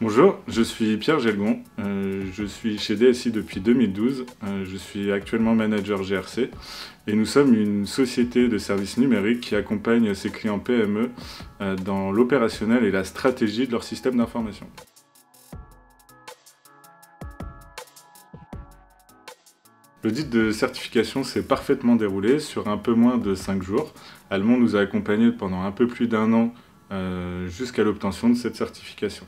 Bonjour, je suis Pierre Gelgon, je suis chez DSI depuis 2012, je suis actuellement manager GRC et nous sommes une société de services numériques qui accompagne ses clients PME dans l'opérationnel et la stratégie de leur système d'information. L'audit de certification s'est parfaitement déroulé sur un peu moins de 5 jours. Almond nous a accompagnés pendant un peu plus d'1 an jusqu'à l'obtention de cette certification.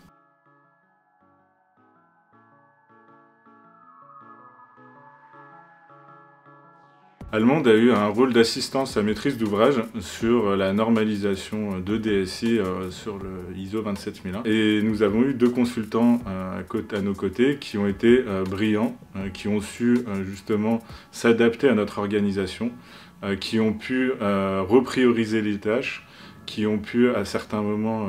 Almond a eu un rôle d'assistance à maîtrise d'ouvrage sur la normalisation de DSI sur le ISO 27001. Et nous avons eu 2 consultants à nos côtés qui ont été brillants, qui ont su justement s'adapter à notre organisation, qui ont pu reprioriser les tâches, qui ont pu à certains moments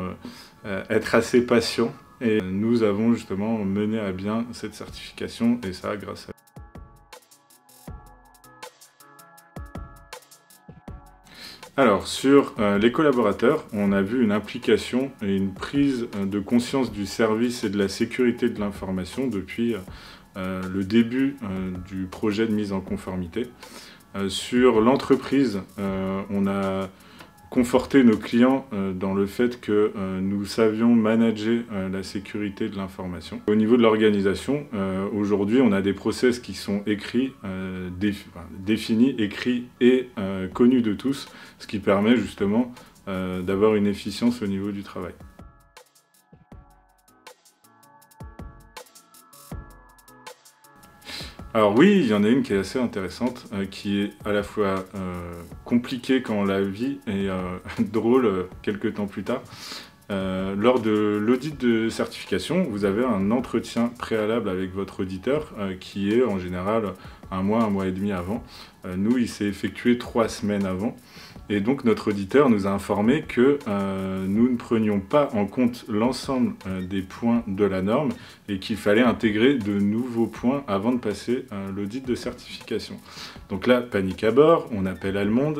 être assez patients. Et nous avons justement mené à bien cette certification et ça grâce à... Alors, sur les collaborateurs, on a vu une implication et une prise de conscience du service et de la sécurité de l'information depuis le début du projet de mise en conformité. Sur l'entreprise, on a conforté nos clients dans le fait que nous savions manager la sécurité de l'information. Au niveau de l'organisation, aujourd'hui on a des process qui sont écrits, définis, écrits et connus de tous, ce qui permet justement d'avoir une efficience au niveau du travail. Alors oui, il y en a une qui est assez intéressante, qui est à la fois compliquée quand on la vit et drôle quelques temps plus tard. Lors de l'audit de certification, vous avez un entretien préalable avec votre auditeur qui est en général un mois et demi avant. Nous, il s'est effectué 3 semaines avant. Et donc notre auditeur nous a informé que nous ne prenions pas en compte l'ensemble des points de la norme et qu'il fallait intégrer de nouveaux points avant de passer l'audit de certification. Donc là, panique à bord, on appelle Almond,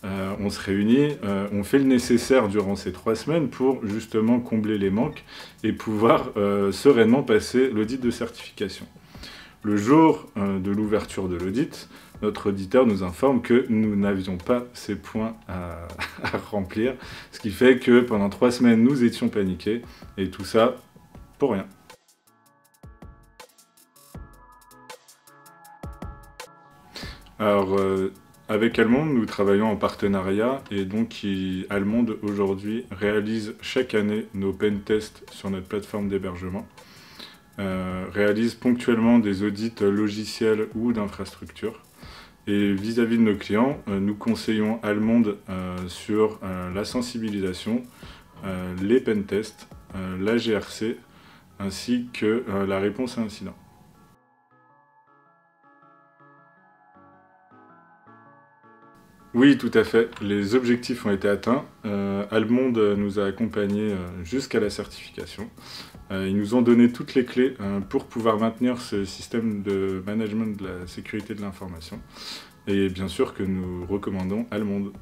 on se réunit, on fait le nécessaire durant ces 3 semaines pour justement combler les manques et pouvoir sereinement passer l'audit de certification. Le jour de l'ouverture de l'audit, notre auditeur nous informe que nous n'avions pas ces points à remplir, ce qui fait que pendant 3 semaines, nous étions paniqués, et tout ça pour rien. Alors, avec Almond, nous travaillons en partenariat, et donc Almond aujourd'hui réalise chaque année nos pen tests sur notre plateforme d'hébergement. Réalise ponctuellement des audits logiciels ou d'infrastructures. Et vis-à-vis de nos clients, nous conseillons Almond sur la sensibilisation, les pentests, la GRC, ainsi que la réponse à incident. Oui, tout à fait. Les objectifs ont été atteints. Almond nous a accompagnés jusqu'à la certification. Ils nous ont donné toutes les clés pour pouvoir maintenir ce système de management de la sécurité de l'information. Et bien sûr que nous recommandons Almond.